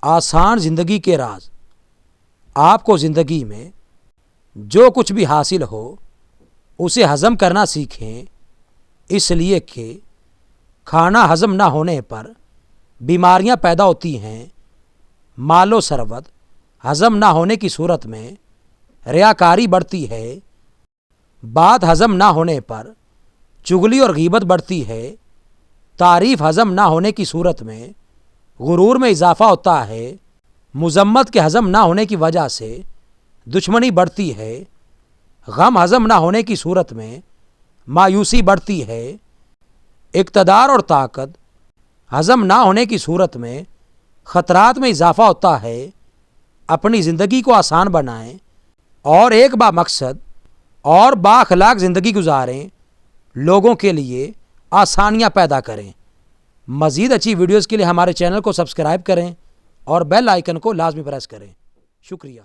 آسان زندگی کے راز۔ آپ کو زندگی میں جو کچھ بھی حاصل ہو اسے ہضم کرنا سیکھیں، اس لیے کہ کھانا ہضم نہ ہونے پر بیماریاں پیدا ہوتی ہیں، مال و ثروت ہضم نہ ہونے کی صورت میں ریاکاری بڑھتی ہے، بات ہضم نہ ہونے پر چغلی اور غیبت بڑھتی ہے، تعریف ہضم نہ ہونے کی صورت میں غرور میں اضافہ ہوتا ہے، مذمت کے ہضم نہ ہونے کی وجہ سے دشمنی بڑھتی ہے، غم ہضم نہ ہونے کی صورت میں مایوسی بڑھتی ہے، اقتدار اور طاقت ہضم نہ ہونے کی صورت میں خطرات میں اضافہ ہوتا ہے۔ اپنی زندگی کو آسان بنائیں اور ایک با مقصد اور با اخلاق زندگی گزاریں، لوگوں کے لیے آسانیاں پیدا کریں۔ مزید اچھی ویڈیوز کے لیے ہمارے چینل کو سبسکرائب کریں اور بیل آئیکن کو لازمی پریس کریں۔ شکریہ۔